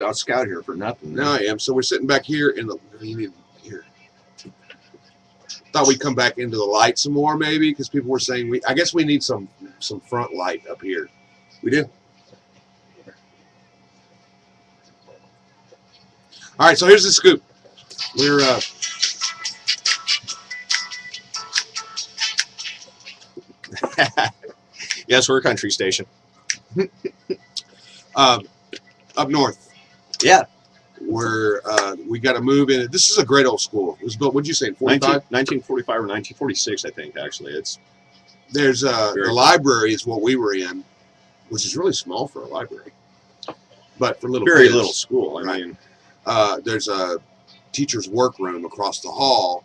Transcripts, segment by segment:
I'll scout here for nothing. Now I am. So we're sitting back here in the here. Thought we'd come back into the light some more, maybe, because people were saying I guess we need some front light up here. We do. All right, so here's the scoop. We're yes, we're a country station. up north. Yeah. We got to move in. This is a great old school. It was built, what'd you say, in 45? 1945 or 1946, I think, actually. There's the library is what we were in, which is really small for a library. But for little kids, little school. I mean, there's a teacher's workroom across the hall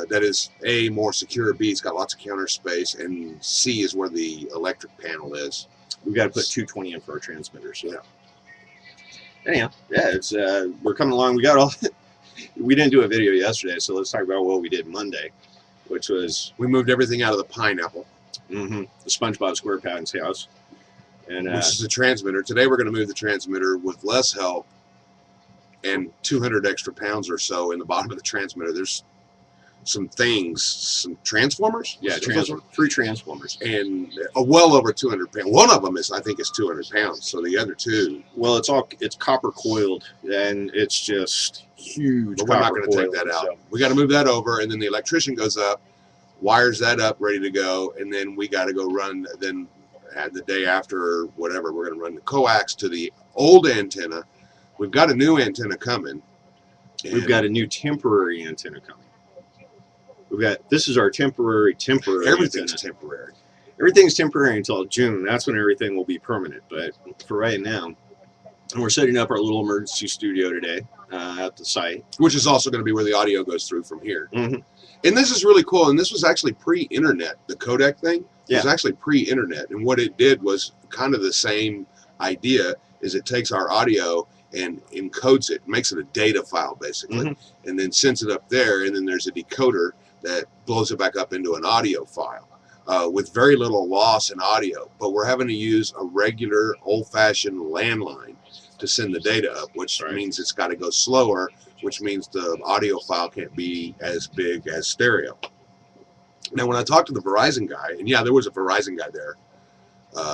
that is A, more secure, B, it's got lots of counter space, and C is where the electric panel is. We've got to put 220 in for our transmitters. So. Yeah. Anyhow, yeah, it's we're coming along. We got all. We didn't do a video yesterday, so let's talk about what we did Monday, which was we moved everything out of the pineapple. The SpongeBob SquarePants house, and which is the transmitter. Today we're going to move the transmitter with less help and 200 extra pounds or so in the bottom of the transmitter. There's some transformers. Yeah, three transformers, and well over 200 pounds. One of them I think is 200 pounds. So the other two, well, it's copper coiled, and it's just huge. But we're not going to take that out. So. We got to move that over, and then the electrician goes up, wires that up, ready to go, and then we got to go run. Then the day after, or whatever, we're going to run the coax to the old antenna. We've got a new antenna coming. We've got a new temporary antenna coming. This is our temporary. Everything's antenna. Temporary. Everything's temporary until June. That's when everything will be permanent. But for right now, and we're setting up our little emergency studio today at the site, which is also going to be where the audio goes through from here. Mm-hmm. And this is really cool. And this was actually pre-internet. The codec thing was actually pre-internet. And what it did was kind of the same idea. Is it takes our audio and encodes it, makes it a data file basically, and then sends it up there. And then there's a decoder that blows it back up into an audio file with very little loss in audio. But we're having to use a regular old-fashioned landline to send the data up, which means it's got to go slower, which means the audio file can't be as big as stereo. Now, when I talked to the Verizon guy, and yeah, there was a Verizon guy there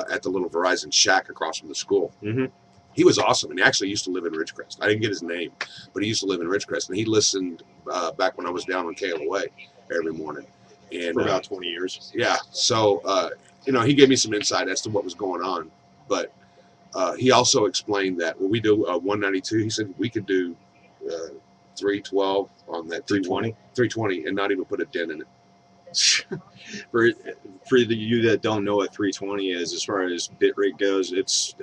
at the little Verizon shack across from the school. He was awesome, and he actually used to live in Ridgecrest. I didn't get his name, but he used to live in Ridgecrest, and he listened back when I was down on KLOA every morning. And, for about 20 years. Yeah, so, he gave me some insight as to what was going on, but he also explained that when we do 192, he said we could do 312 on that 320 and not even put a dent in it. For you that don't know what 320 is, as far as bitrate goes, it's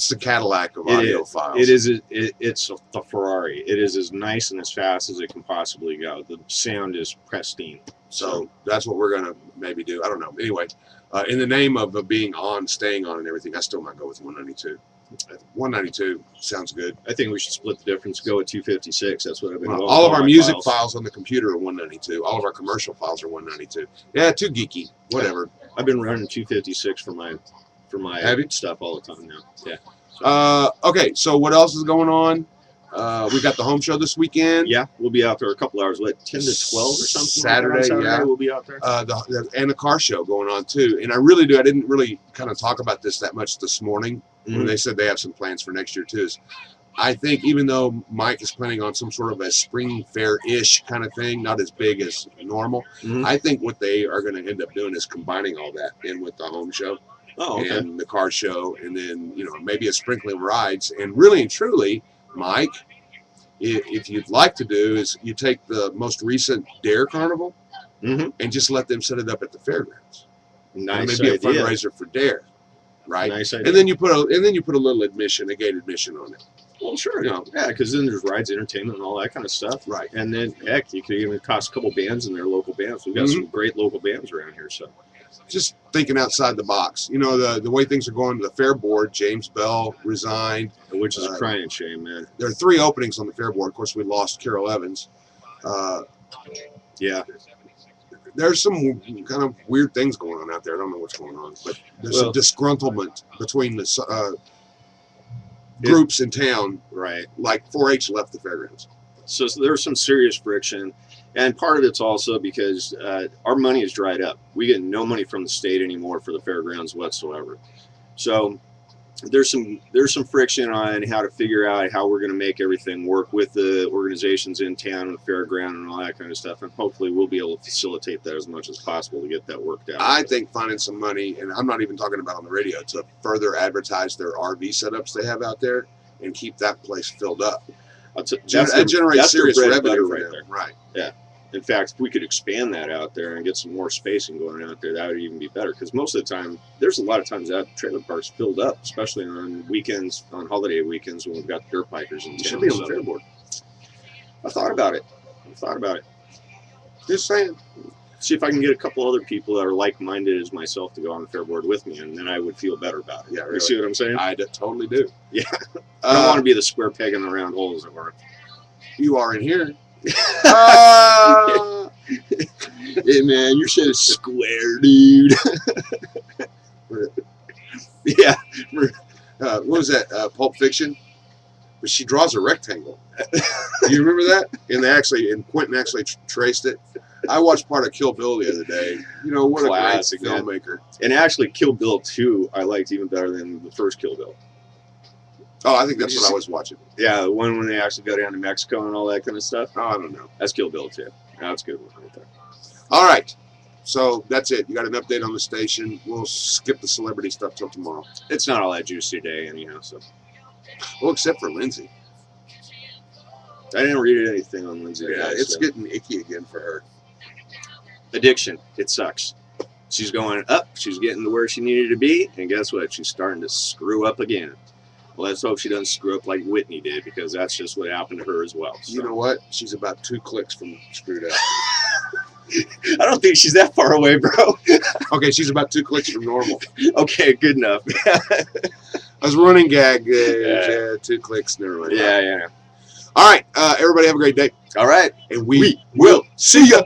the Cadillac of audio files. It's the Ferrari. It is as nice and as fast as it can possibly go. The sound is pristine. So that's what we're going to maybe do. I don't know. Anyway, in the name of being on, staying on, and everything, I still might go with 192. 192 sounds good. I think we should split the difference, go with 256. That's what I've been all of our music files on the computer are 192. All of our commercial files are 192. Yeah, too geeky. Whatever. I've been running 256 for my stuff all the time now. Yeah. Okay, so what else is going on? We got the home show this weekend. Yeah, we'll be out there a couple hours late, 10 to 12 or something. Saturday, yeah. We'll be out there. And the car show going on too. And I really do. I didn't really kind of talk about this that much this morning when they said they have some plans for next year too. I think even though Mike is planning on some sort of a spring fair-ish kind of thing, not as big as normal, I think what they are going to end up doing is combining all that in with the home show. Oh, okay. And the car show, and then maybe a sprinkling of rides. And really and truly, Mike, if you'd like to do is you take the most recent Dare Carnival and just let them set it up at the fairgrounds. Nice maybe idea. A fundraiser for Dare, right? Nice idea. And then you put a little admission, a gate admission on it. Well, sure. Yeah, because then there's rides, entertainment, and all that kind of stuff. Right. And then, heck, you could even cost a couple bands in their local bands. We've got some great local bands around here, so. Just thinking outside the box. The way things are going to the fair board, James Bell resigned. Which is a crying shame, man. There are 3 openings on the fair board. Of course, we lost Carol Evans. Yeah. There's some kind of weird things going on out there. I don't know what's going on, but there's some disgruntlement between the groups in town. Right. Like 4-H left the fairgrounds. So there's some serious friction. And part of it's also because our money is dried up. We get no money from the state anymore for the fairgrounds whatsoever. So there's some friction on how to figure out how we're going to make everything work with the organizations in town and the fairground and all that kind of stuff. And hopefully we'll be able to facilitate that as much as possible to get that worked out. I think finding some money, and I'm not even talking about on the radio, to further advertise their RV setups they have out there and keep that place filled up. That generates serious revenue right for them. there. Right. Yeah. In fact, if we could expand that out there and get some more spacing going out there, that would even be better. Because most of the time, there's a lot of times that trailer park's filled up, especially on weekends, on holiday weekends when we've got the dirt bikers in town. You should be on the fair board. I thought about it. Just saying. See if I can get a couple other people that are like-minded as myself to go on the fair board with me, and then I would feel better about it. Yeah, really. You see what I'm saying? I totally do. Yeah. I don't want to be the square peg in the round hole, as it were. You are in here. Hey man, your shit is square, dude. Yeah. What was that? Pulp Fiction? But she draws a rectangle. Do you remember that? And Quentin actually traced it. I watched part of Kill Bill the other day. You know, what Classic, a great filmmaker. And actually, Kill Bill 2, I liked even better than the first Kill Bill. Oh, I think that's what I was watching. Yeah, the one when they actually go down to Mexico and all that kind of stuff. Oh, I don't know. That's Kill Bill 2. That's a good one right there. All right. So that's it. You got an update on the station. We'll skip the celebrity stuff till tomorrow. It's not all that juicy today anyhow, so. Well, except for Lindsay. I didn't read anything on Lindsay today. Yeah, it's getting icky again for her. Addiction. It sucks. She's going up. She's getting to where she needed to be. And guess what? She's starting to screw up again. Well, let's hope she doesn't screw up like Whitney did, because that's just what happened to her as well. So. You know what? She's about 2 clicks from screwed up. I don't think she's that far away, bro. Okay, she's about 2 clicks from normal. Okay, good enough. I was running gag. 2 clicks. Never mind. Yeah. All right. Everybody have a great day. All right. And we will see ya.